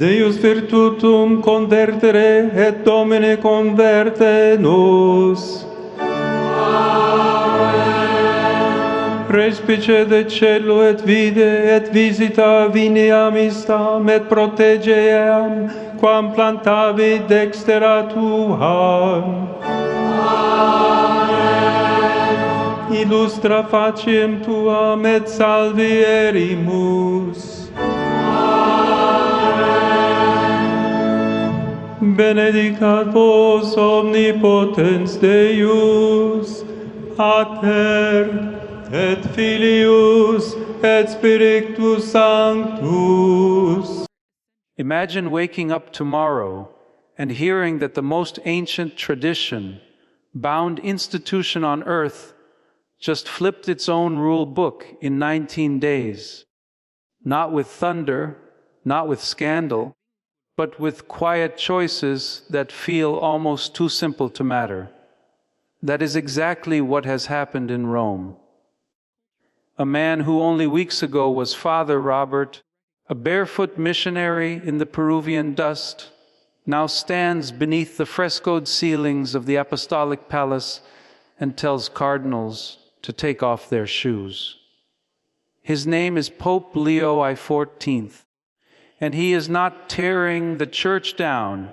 Deus virtutum convertere et Domine converte nos. Respice de celo et vide et visita vineam istam et protegeam quam plantavi dextera tua. Illustra faciem tuam et salvierimus. Benedicat vos omnipotens Deus, Pater, et Filius, et Spiritus Sanctus. Imagine waking up tomorrow and hearing that the most ancient tradition, bound institution on earth, just flipped its own rule book in 19 days. Not with thunder, not with scandal, but with quiet choices that feel almost too simple to matter. That is exactly what has happened in Rome. A man who only weeks ago was Father Robert, a barefoot missionary in the Peruvian dust, now stands beneath the frescoed ceilings of the Apostolic Palace and tells cardinals to take off their shoes. His name is Pope Leo XIV, and he is not tearing the church down.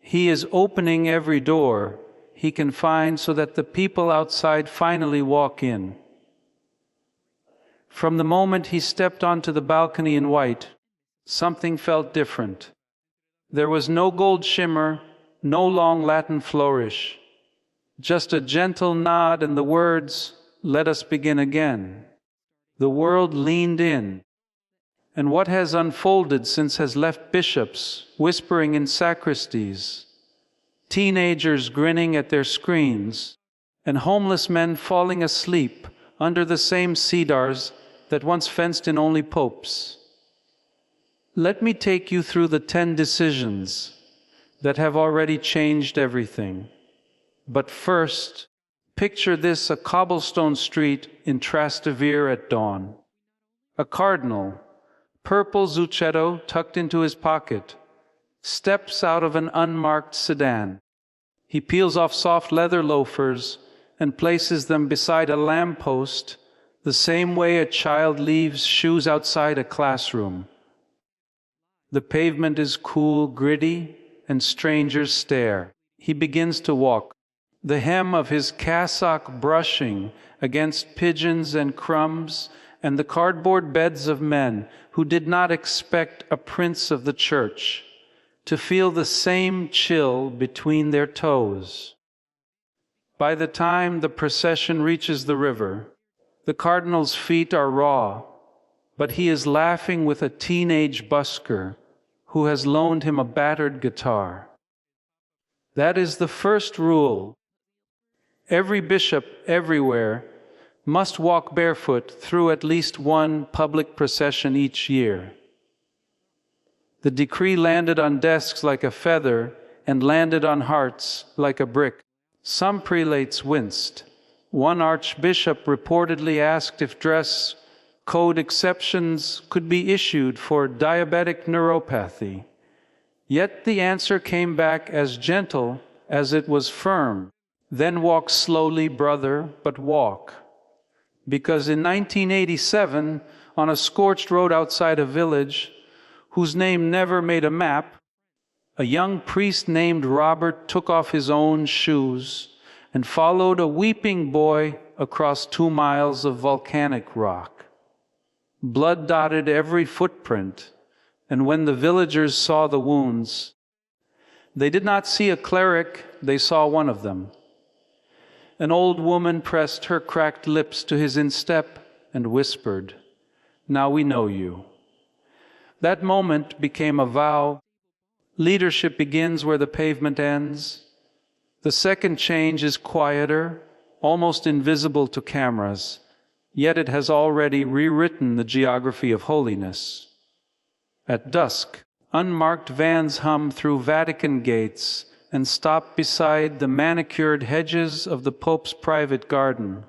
He is opening every door he can find so that the people outside finally walk in. From the moment he stepped onto the balcony in white, something felt different. There was no gold shimmer, no long Latin flourish, just a gentle nod and the words, "Let us begin again." The world leaned in, and what has unfolded since has left bishops whispering in sacristies, teenagers grinning at their screens, and homeless men falling asleep under the same cedars that once fenced in only popes. Let me take you through the 10 decisions that have already changed everything. But first, picture this: a cobblestone street in Trastevere at dawn. A cardinal, purple zucchetto tucked into his pocket, steps out of an unmarked sedan. He peels off soft leather loafers and places them beside a lamppost, the same way a child leaves shoes outside a classroom. The pavement is cool, gritty, and strangers stare. He begins to walk, the hem of his cassock brushing against pigeons and crumbs and the cardboard beds of men who did not expect a prince of the church to feel the same chill between their toes. By the time the procession reaches the river, the cardinal's feet are raw, but he is laughing with a teenage busker who has loaned him a battered guitar. That is the first rule. Every bishop everywhere must walk barefoot through at least one public procession each year. The decree landed on desks like a feather and landed on hearts like a brick. Some prelates winced. One archbishop reportedly asked if dress code exceptions could be issued for diabetic neuropathy. Yet the answer came back as gentle as it was firm. Then walk slowly, brother, but walk. Because in 1987, on a scorched road outside a village, whose name never made a map, a young priest named Robert took off his own shoes and followed a weeping boy across 2 miles of volcanic rock. Blood dotted every footprint, and when the villagers saw the wounds, they did not see a cleric, they saw one of them. An old woman pressed her cracked lips to his instep and whispered, "Now we know you." That moment became a vow. Leadership begins where the pavement ends. The second change is quieter, almost invisible to cameras, yet it has already rewritten the geography of holiness. At dusk, unmarked vans hum through Vatican gates and stop beside the manicured hedges of the Pope's private garden.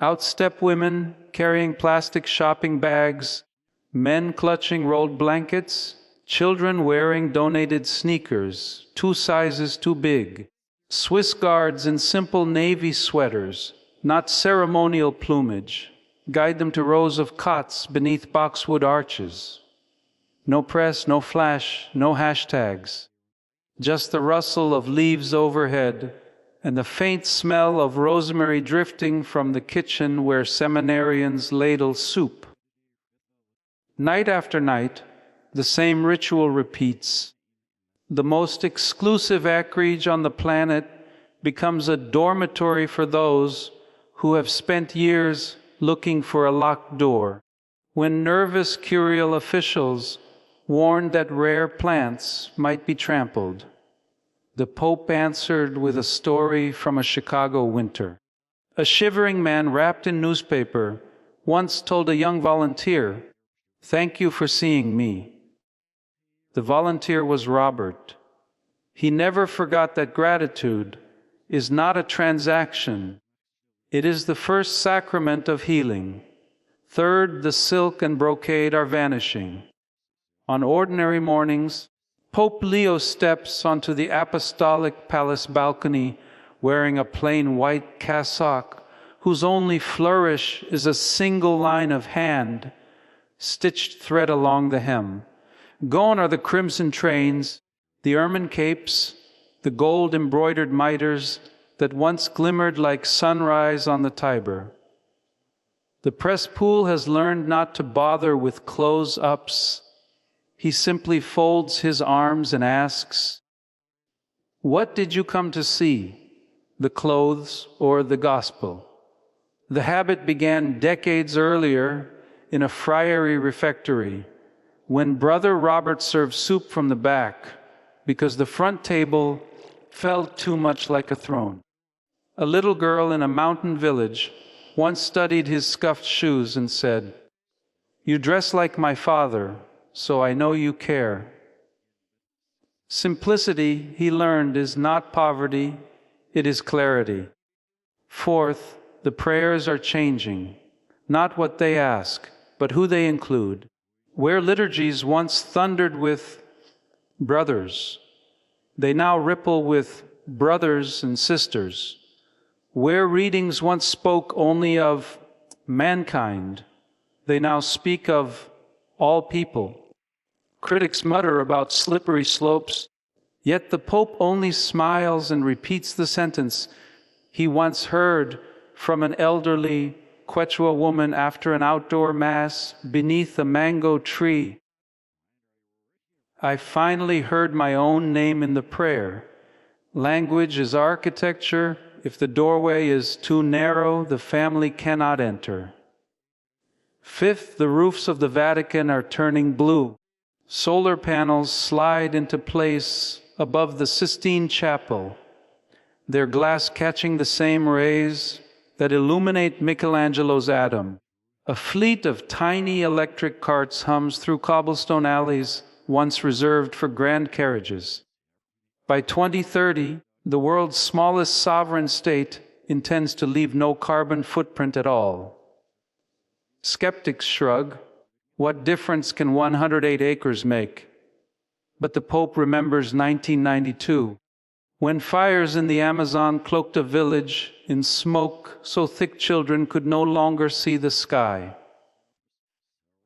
Out step women carrying plastic shopping bags, Men clutching rolled blankets, children wearing donated sneakers, 2 sizes too big, Swiss guards in simple navy sweaters, not ceremonial plumage, guide them to rows of cots beneath boxwood arches. No press, no flash, no hashtags. Just the rustle of leaves overhead and the faint smell of rosemary drifting from the kitchen where seminarians ladle soup. Night after night, the same ritual repeats. The most exclusive acreage on the planet becomes a dormitory for those who have spent years looking for a locked door. When nervous curial officials warned that rare plants might be trampled, the Pope answered with a story from a Chicago winter. A shivering man wrapped in newspaper once told a young volunteer, "Thank you for seeing me." The volunteer was Robert. He never forgot that gratitude is not a transaction. It is the first sacrament of healing. Third, the silk and brocade are vanishing. On ordinary mornings, Pope Leo steps onto the apostolic palace balcony wearing a plain white cassock whose only flourish is a single line of hand, stitched thread along the hem. Gone are the crimson trains, the ermine capes, the gold-embroidered mitres that once glimmered like sunrise on the Tiber. The press pool has learned not to bother with close-ups. He simply folds his arms and asks, "What did you come to see, the clothes or the gospel?" The habit began decades earlier in a friary refectory, when Brother Robert served soup from the back because the front table felt too much like a throne. A little girl in a mountain village once studied his scuffed shoes and said, "You dress like my father, so I know you care." Simplicity, he learned, is not poverty, it is clarity. Fourth, the prayers are changing, not what they ask, but who they include. Where liturgies once thundered with brothers, they now ripple with brothers and sisters. Where readings once spoke only of mankind, they now speak of all people. Critics mutter about slippery slopes, yet the Pope only smiles and repeats the sentence he once heard from an elderly Quechua woman after an outdoor mass beneath a mango tree. "I finally heard my own name in the prayer. Language is architecture. If the doorway is too narrow, the family cannot enter." Fifth, the roofs of the Vatican are turning blue. Solar panels slide into place above the Sistine Chapel, their glass catching the same rays that illuminate Michelangelo's Adam. A fleet of tiny electric carts hums through cobblestone alleys once reserved for grand carriages. By 2030, the world's smallest sovereign state intends to leave no carbon footprint at all. Skeptics shrug. What difference can 108 acres make? But the Pope remembers 1992, when fires in the Amazon cloaked a village in smoke so thick children could no longer see the sky.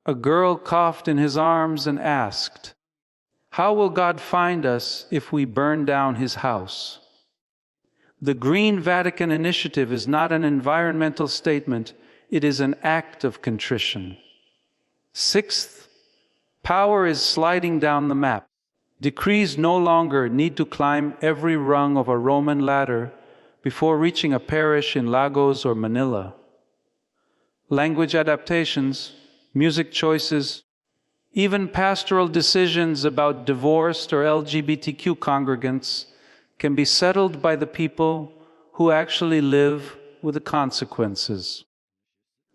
A girl coughed in his arms and asked, "How will God find us if we burn down his house?" The Green Vatican Initiative is not an environmental statement, it is an act of contrition. Sixth, power is sliding down the map. Decrees no longer need to climb every rung of a Roman ladder before reaching a parish in Lagos or Manila. Language adaptations, music choices, even pastoral decisions about divorced or LGBTQ congregants can be settled by the people who actually live with the consequences.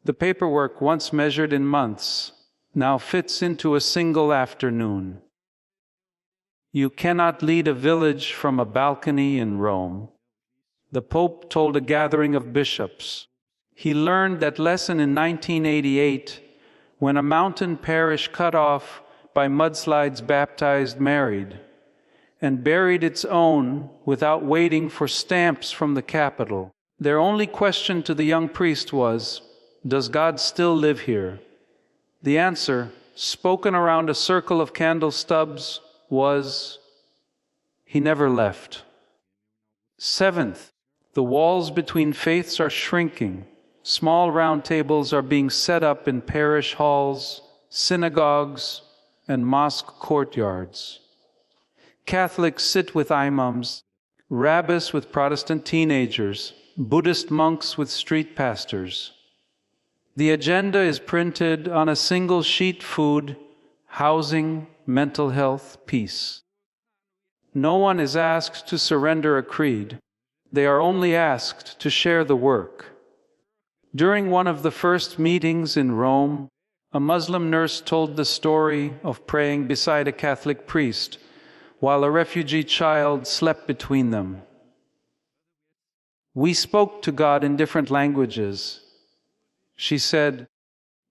The paperwork once measured in months now fits into a single afternoon. You cannot lead a village from a balcony in Rome. The Pope told a gathering of bishops. He learned that lesson in 1988 when a mountain parish cut off by mudslides baptized married, and buried its own without waiting for stamps from the capital. Their only question to the young priest was, "Does God still live here?" The answer, spoken around a circle of candle stubs, was, "He never left." Seventh, the walls between faiths are shrinking. Small round tables are being set up in parish halls, synagogues, and mosque courtyards. Catholics sit with imams, rabbis with Protestant teenagers, Buddhist monks with street pastors. The agenda is printed on a single sheet: food, housing, mental health, peace. No one is asked to surrender a creed. They are only asked to share the work. During one of the first meetings in Rome, a Muslim nurse told the story of praying beside a Catholic priest while a refugee child slept between them. "We spoke to God in different languages," she said,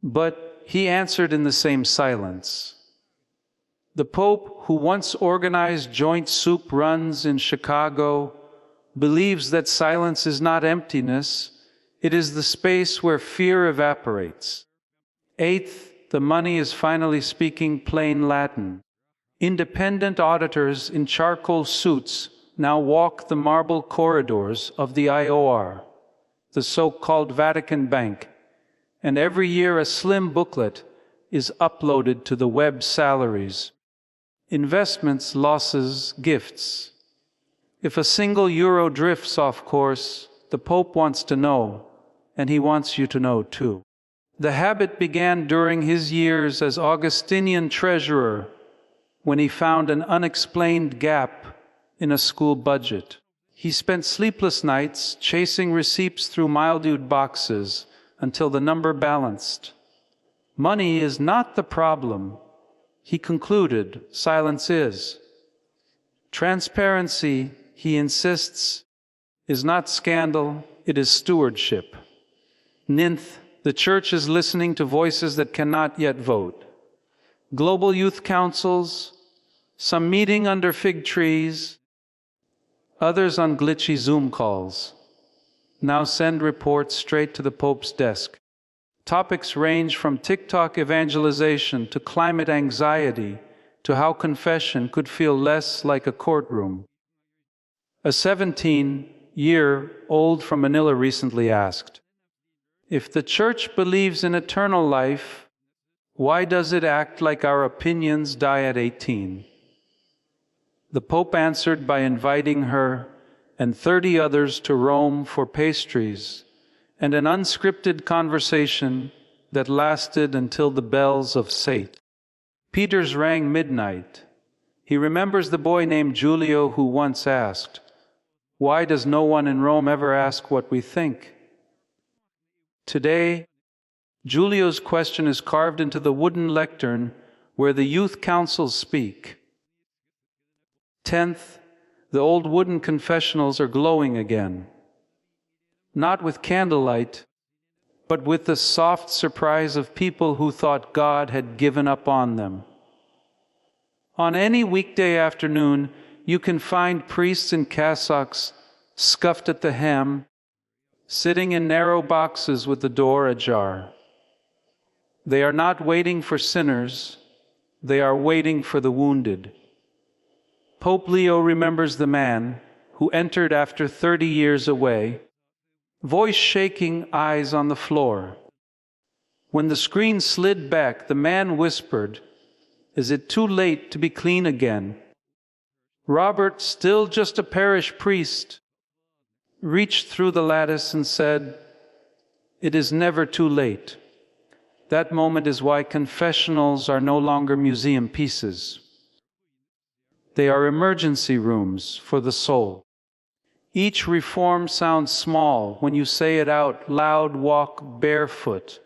"but He answered in the same silence." The Pope, who once organized joint soup runs in Chicago, believes that silence is not emptiness, it is the space where fear evaporates. Eighth, the money is finally speaking plain Latin. Independent auditors in charcoal suits now walk the marble corridors of the IOR, the so-called Vatican Bank, and every year a slim booklet is uploaded to the web. Salaries, investments, losses, gifts. If a single euro drifts off course, the Pope wants to know, and he wants you to know too. The habit began during his years as Augustinian treasurer, when he found an unexplained gap in a school budget. He spent sleepless nights chasing receipts through mildewed boxes until the number balanced. Money is not the problem, he concluded, silence is. Transparency, he insists, is not scandal, it is stewardship. Ninth, the Church is listening to voices that cannot yet vote. Global youth councils, some meeting under fig trees, others on glitchy Zoom calls, now send reports straight to the Pope's desk. Topics range from TikTok evangelization to climate anxiety to how confession could feel less like a courtroom. A 17-year-old from Manila recently asked, "If the Church believes in eternal life, why does it act like our opinions die at 18? The Pope answered by inviting her and 30 others to Rome for pastries and an unscripted conversation that lasted until the bells of St. Peter's rang midnight. He remembers the boy named Giulio who once asked, "Why does no one in Rome ever ask what we think?" Today, Giulio's question is carved into the wooden lectern where the youth councils speak. 10th, the old wooden confessionals are glowing again. Not with candlelight, but with the soft surprise of people who thought God had given up on them. On any weekday afternoon, you can find priests in cassocks, scuffed at the hem, sitting in narrow boxes with the door ajar. They are not waiting for sinners, they are waiting for the wounded. Pope Leo remembers the man who entered after 30 years away, voice shaking, eyes on the floor. When the screen slid back, the man whispered, "Is it too late to be clean again?" Robert, still just a parish priest, reached through the lattice and said, "It is never too late." That moment is why confessionals are no longer museum pieces. They are emergency rooms for the soul. Each reform sounds small when you say it out loud. Walk barefoot,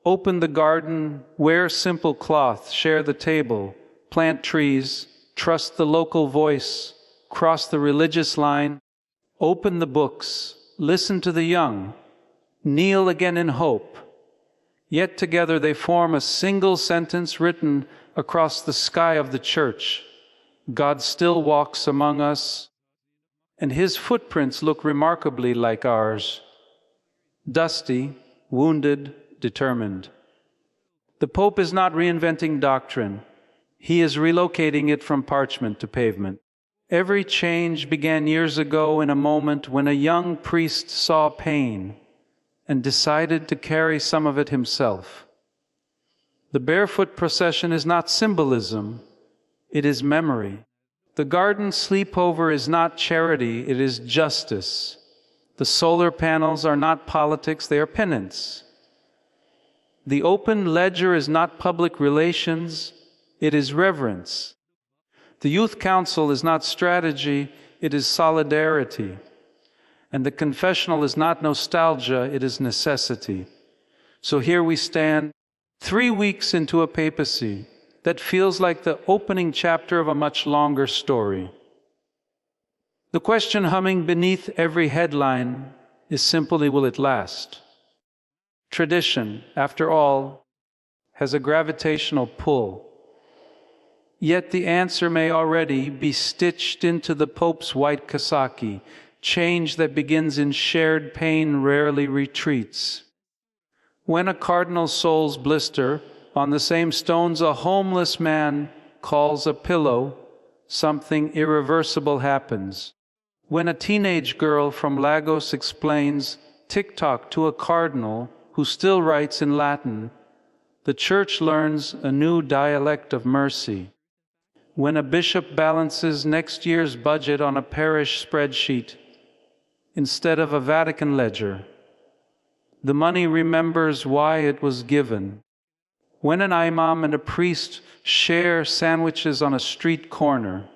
open the garden, wear simple cloth, share the table, plant trees, trust the local voice, cross the religious line, open the books, listen to the young, kneel again in hope. Yet together they form a single sentence written across the sky of the church. God still walks among us, and his footprints look remarkably like ours. Dusty, wounded, determined. The Pope is not reinventing doctrine. He is relocating it from parchment to pavement. Every change began years ago in a moment when a young priest saw pain and decided to carry some of it himself. The barefoot procession is not symbolism, it is memory. The garden sleepover is not charity, it is justice. The solar panels are not politics, they are penance. The open ledger is not public relations, it is reverence. The youth council is not strategy, it is solidarity. And the confessional is not nostalgia, it is necessity. So here we stand, 3 weeks into a papacy that feels like the opening chapter of a much longer story. The question humming beneath every headline is simply, will it last? Tradition, after all, has a gravitational pull. Yet the answer may already be stitched into the Pope's white cassock. Change that begins in shared pain rarely retreats. When a cardinal's soles blister, on the same stones a homeless man calls a pillow, something irreversible happens. When a teenage girl from Lagos explains TikTok to a cardinal who still writes in Latin, the Church learns a new dialect of mercy. When a bishop balances next year's budget on a parish spreadsheet instead of a Vatican ledger, the money remembers why it was given. When an imam and a priest share sandwiches on a street corner,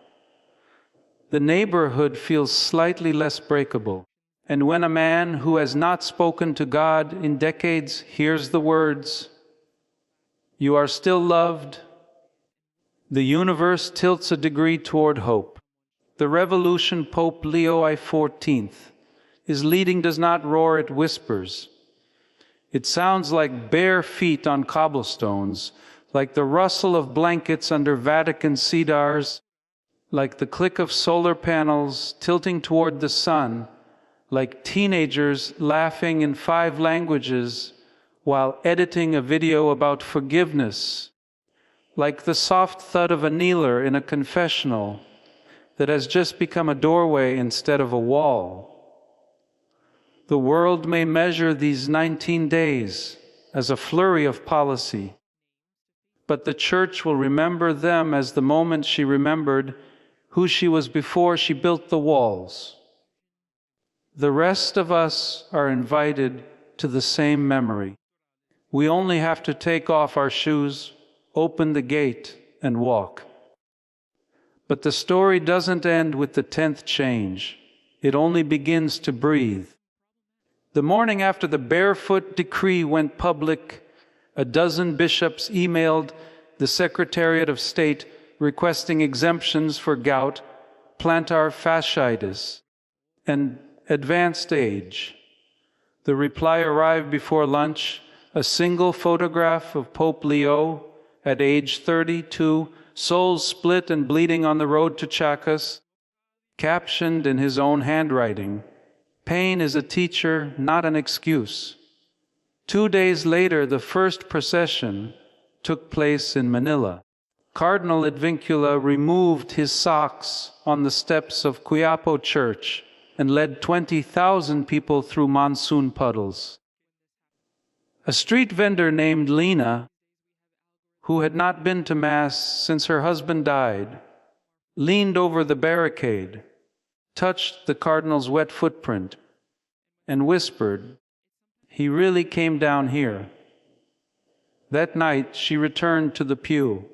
the neighborhood feels slightly less breakable. And when a man who has not spoken to God in decades hears the words, "You are still loved," the universe tilts a degree toward hope. The revolution Pope Leo XIV is leading does not roar, it whispers. It sounds like bare feet on cobblestones, like the rustle of blankets under Vatican cedars, like the click of solar panels tilting toward the sun, like teenagers laughing in 5 languages while editing a video about forgiveness, like the soft thud of a kneeler in a confessional that has just become a doorway instead of a wall. The world may measure these 19 days as a flurry of policy, but the Church will remember them as the moment she remembered who she was before she built the walls. The rest of us are invited to the same memory. We only have to take off our shoes, open the gate, and walk. But the story doesn't end with the 10th change. It only begins to breathe. The morning after the Barefoot decree went public, a dozen bishops emailed the Secretariat of State requesting exemptions for gout, plantar fasciitis, and advanced age. The reply arrived before lunch, a single photograph of Pope Leo at age 32, soles split and bleeding on the road to Chacas, captioned in his own handwriting, "Pain is a teacher, not an excuse." 2 days later, the first procession took place in Manila. Cardinal Advincula removed his socks on the steps of Quiapo Church and led 20,000 people through monsoon puddles. A street vendor named Lena, who had not been to Mass since her husband died, leaned over the barricade, touched the cardinal's wet footprint, and whispered, "He really came down here." That night she returned to the pew.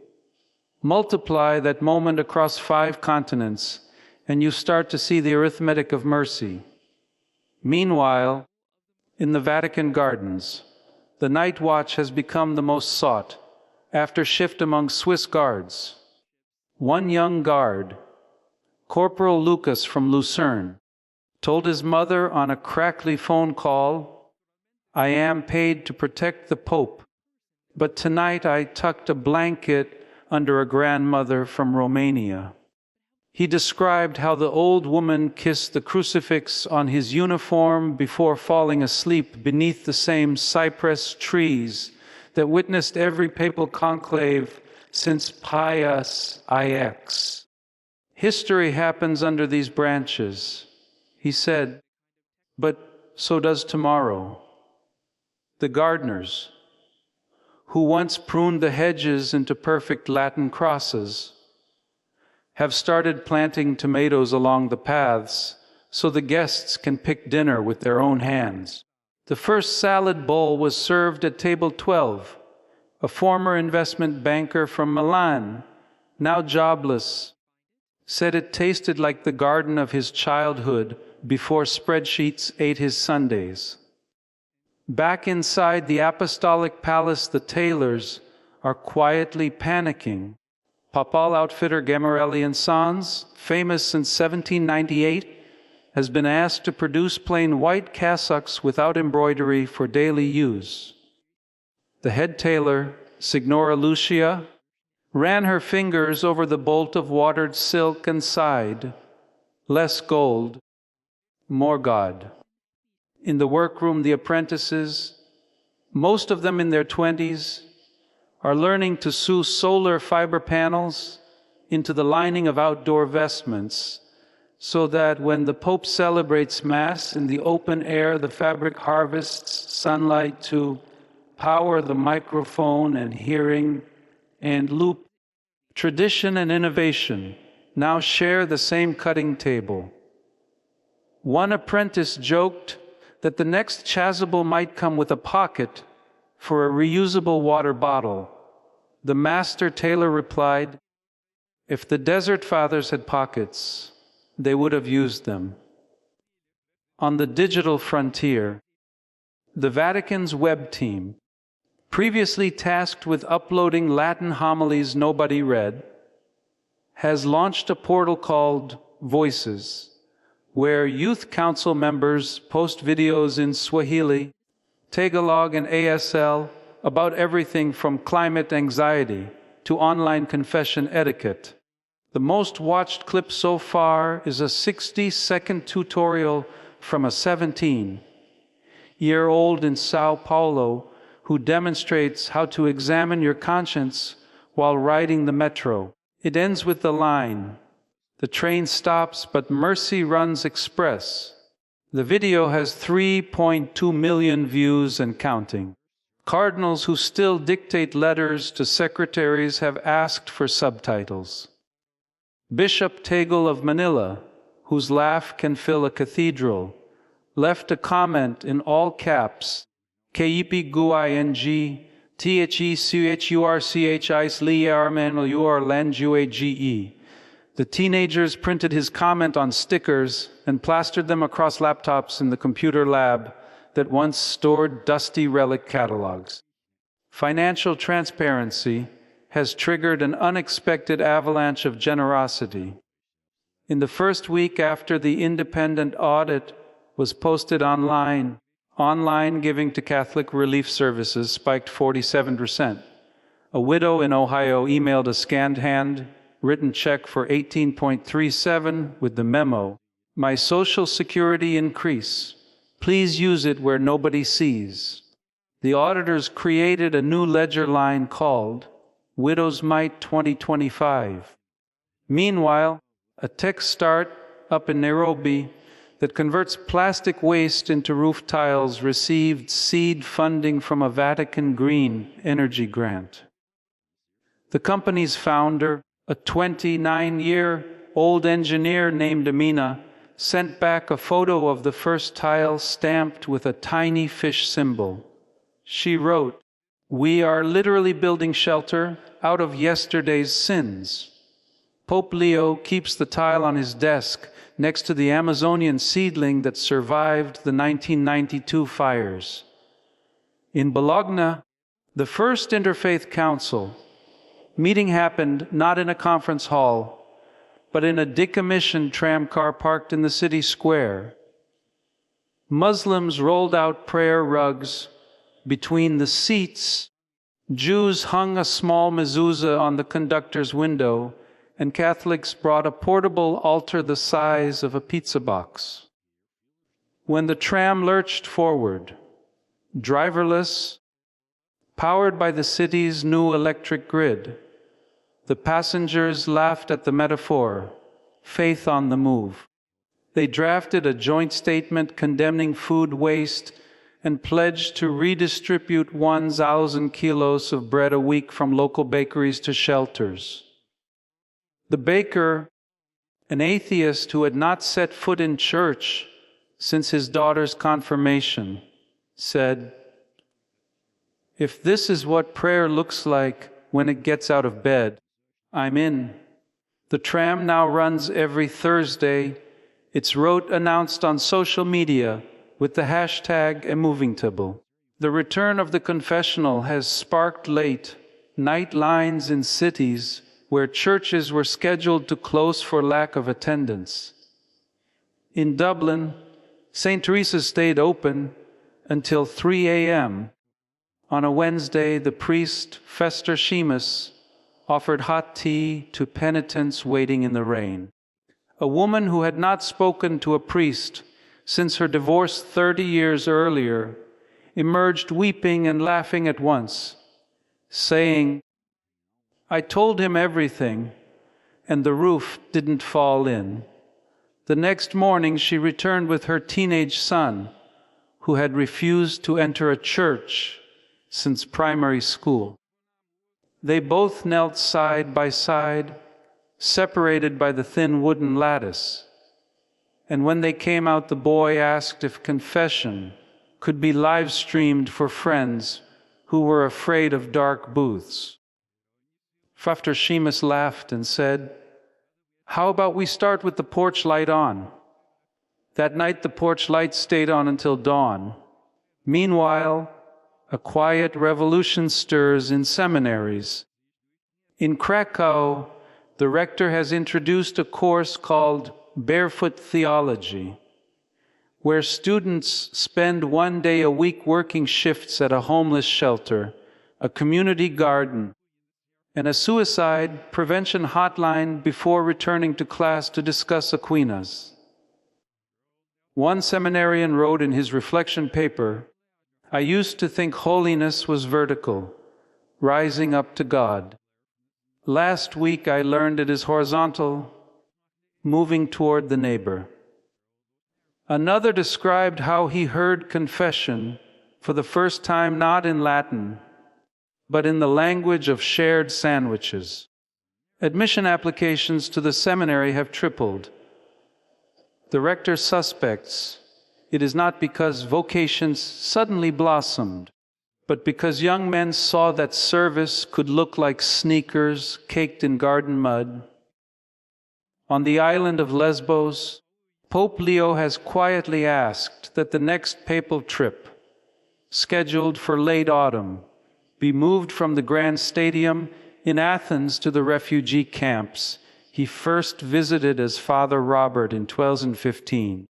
Multiply that moment across 5 continents, and you start to see the arithmetic of mercy. Meanwhile, in the Vatican gardens, the night watch has become the most sought, after shift among Swiss guards. One young guard, Corporal Lucas from Lucerne, told his mother on a crackly phone call, "I am paid to protect the Pope, but tonight I tucked a blanket under a grandmother from Romania. He described how the old woman kissed the crucifix on his uniform before falling asleep beneath the same cypress trees that witnessed every papal conclave since Pius IX. History happens under these branches, he said, but so does tomorrow. The gardeners, who once pruned the hedges into perfect Latin crosses, have started planting tomatoes along the paths so the guests can pick dinner with their own hands. The first salad bowl was served at table 12. A former investment banker from Milan, now jobless, said it tasted like the garden of his childhood before spreadsheets ate his Sundays. Back inside the apostolic palace, the tailors are quietly panicking. Papal outfitter Gammarelli & Sons, famous since 1798, has been asked to produce plain white cassocks without embroidery for daily use. The head tailor, Signora Lucia, ran her fingers over the bolt of watered silk and sighed, "Less gold, more God." In the workroom, the apprentices, most of them in their 20s, are learning to sew solar fiber panels into the lining of outdoor vestments so that when the Pope celebrates Mass in the open air, the fabric harvests sunlight to power the microphone and hearing and loop. Tradition and innovation now share the same cutting table. One apprentice joked that the next chasuble might come with a pocket for a reusable water bottle. The master tailor replied, "If the Desert Fathers had pockets, they would have used them." On the digital frontier, the Vatican's web team, previously tasked with uploading Latin homilies nobody read, has launched a portal called Voices, where youth council members post videos in Swahili, Tagalog, and ASL about everything from climate anxiety to online confession etiquette. The most watched clip so far is a 60-second tutorial from a 17-year-old in Sao Paulo who demonstrates how to examine your conscience while riding the metro. It ends with the line, "The train stops, but mercy runs express." The video has 3.2 million views and counting. Cardinals who still dictate letters to secretaries have asked for subtitles. Bishop Tegal of Manila, whose laugh can fill a cathedral, left a comment in all caps, "Kayip guing, thechurchis liarmanuarlanguage." The teenagers printed his comment on stickers and plastered them across laptops in the computer lab that once stored dusty relic catalogs. Financial transparency has triggered an unexpected avalanche of generosity. In the first week after the independent audit was posted online giving to Catholic relief services spiked 47%. A widow in Ohio emailed a scanned hand-written check for $18.37 with the memo, "My Social Security increase. Please use it where nobody sees." The auditors created a new ledger line called Widow's Mite 2025. Meanwhile, a tech start-up in Nairobi that converts plastic waste into roof tiles received seed funding from a Vatican Green Energy grant. The company's founder, a 29-year-old engineer named Amina, sent back a photo of the first tile stamped with a tiny fish symbol. She wrote, "We are literally building shelter out of yesterday's sins." Pope Leo keeps the tile on his desk next to the Amazonian seedling that survived the 1992 fires. In Bologna, the first Interfaith Council meeting happened not in a conference hall, but in a decommissioned tramcar parked in the city square. Muslims rolled out prayer rugs between the seats Jews hung a small mezuzah on the conductor's window, and Catholics brought a portable altar the size of a pizza box. When the tram lurched forward, driverless, powered by the city's new electric grid, the passengers laughed at the metaphor, faith on the move. They drafted a joint statement condemning food waste and pledged to redistribute 1,000 kilos of bread a week from local bakeries to shelters. The baker, an atheist who had not set foot in church since his daughter's confirmation, said, "If this is what prayer looks like when it gets out of bed, I'm in." The tram now runs every Thursday, its route announced on social media with the hashtag #AmovingTable. The return of the confessional has sparked late night lines in cities where churches were scheduled to close for lack of attendance. In Dublin, St. Teresa's stayed open until 3 a.m. On a Wednesday, the priest, Fester Seamus, offered hot tea to penitents waiting in the rain. A woman who had not spoken to a priest since her divorce 30 years earlier emerged weeping and laughing at once, saying, "I told him everything, and the roof didn't fall in." The next morning she returned with her teenage son, who had refused to enter a church since primary school. They both knelt side by side, separated by the thin wooden lattice. And when they came out, the boy asked if confession could be live-streamed for friends who were afraid of dark booths. Fafter Seamus laughed and said, "How about we start with the porch light on?" That night the porch light stayed on until dawn. Meanwhile, a quiet revolution stirs in seminaries. In Krakow, the rector has introduced a course called Barefoot Theology, where students spend 1 day a week working shifts at a homeless shelter, a community garden, and a suicide prevention hotline before returning to class to discuss Aquinas. One seminarian wrote in his reflection paper, "I used to think holiness was vertical, rising up to God. Last week I learned it is horizontal, moving toward the neighbor." Another described how he heard confession for the first time not in Latin, but in the language of shared sandwiches. Admission applications to the seminary have tripled. The rector suspects it is not because vocations suddenly blossomed, but because young men saw that service could look like sneakers caked in garden mud. On the island of Lesbos, Pope Leo has quietly asked that the next papal trip, scheduled for late autumn, be moved from the Grand Stadium in Athens to the refugee camps he first visited as Father Robert in 2015.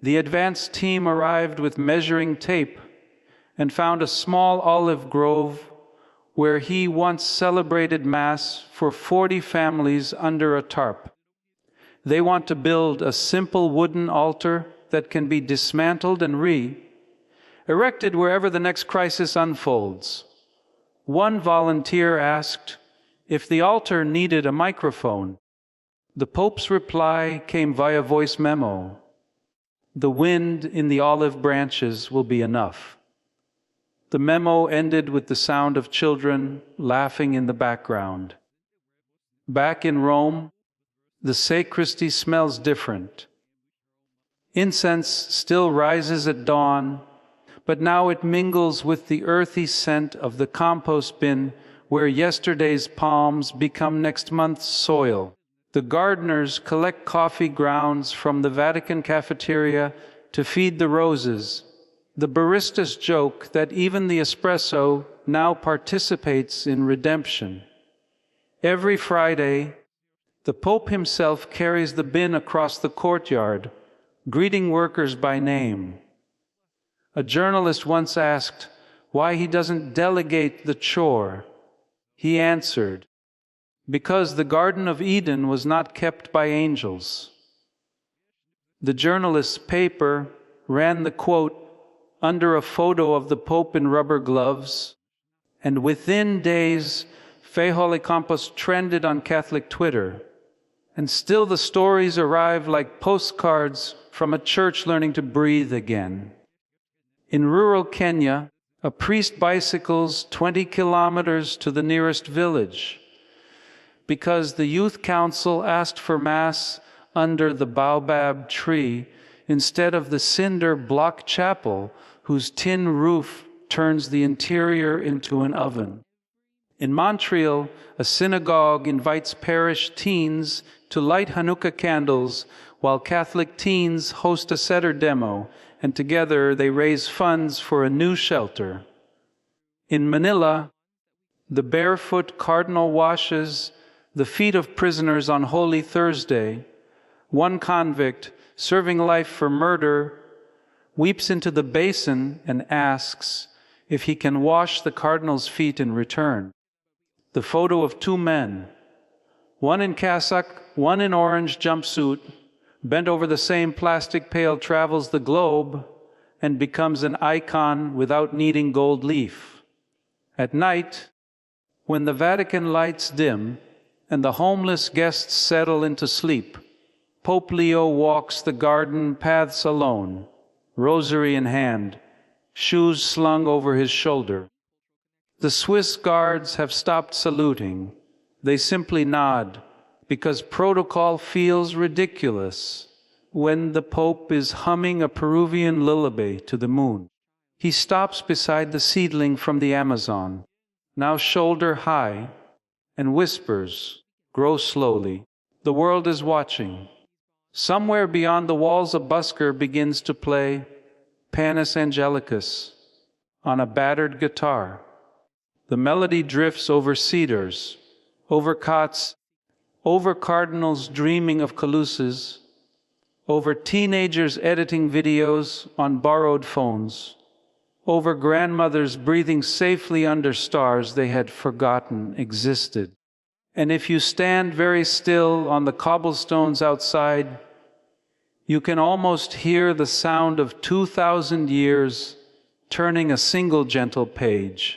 The advance team arrived with measuring tape and found a small olive grove where he once celebrated Mass for 40 families under a tarp. They want to build a simple wooden altar that can be dismantled and erected wherever the next crisis unfolds. One volunteer asked if the altar needed a microphone. The Pope's reply came via voice memo. "The wind in the olive branches will be enough." The memo ended with the sound of children laughing in the background. Back in Rome, the sacristy smells different. Incense still rises at dawn, but now it mingles with the earthy scent of the compost bin where yesterday's palms become next month's soil. The gardeners collect coffee grounds from the Vatican cafeteria to feed the roses. The baristas joke that even the espresso now participates in redemption. Every Friday, the Pope himself carries the bin across the courtyard, greeting workers by name. A journalist once asked why he doesn't delegate the chore. He answered, because the Garden of Eden was not kept by angels. The journalist's paper ran the quote under a photo of the Pope in rubber gloves, and within days, Fe Holy Campus trended on Catholic Twitter. And still the stories arrive like postcards from a church learning to breathe again. In rural Kenya, a priest bicycles 20 kilometers to the nearest village because the youth council asked for Mass under the baobab tree instead of the cinder block chapel whose tin roof turns the interior into an oven. In Montreal, a synagogue invites parish teens to light Hanukkah candles while Catholic teens host a Seder demo, and together they raise funds for a new shelter. In Manila, the Barefoot cardinal washes the feet of prisoners on Holy Thursday. One convict, serving life for murder, weeps into the basin and asks if he can wash the cardinal's feet in return. The photo of two men, one in cassock, one in orange jumpsuit, bent over the same plastic pail, travels the globe and becomes an icon without needing gold leaf. At night, when the Vatican lights dim and the homeless guests settle into sleep, Pope Leo walks the garden paths alone, rosary in hand, shoes slung over his shoulder. The Swiss guards have stopped saluting. They simply nod because protocol feels ridiculous when the Pope is humming a Peruvian lullaby to the moon. He stops beside the seedling from the Amazon, now shoulder high, and whispers, grow slowly. The world is watching. Somewhere beyond the walls a busker begins to play Panis Angelicus on a battered guitar. The melody drifts over cedars, over cots, over cardinals dreaming of calusas, over teenagers editing videos on borrowed phones, over grandmothers breathing safely under stars they had forgotten existed. And if you stand very still on the cobblestones outside, you can almost hear the sound of 2,000 years turning a single gentle page.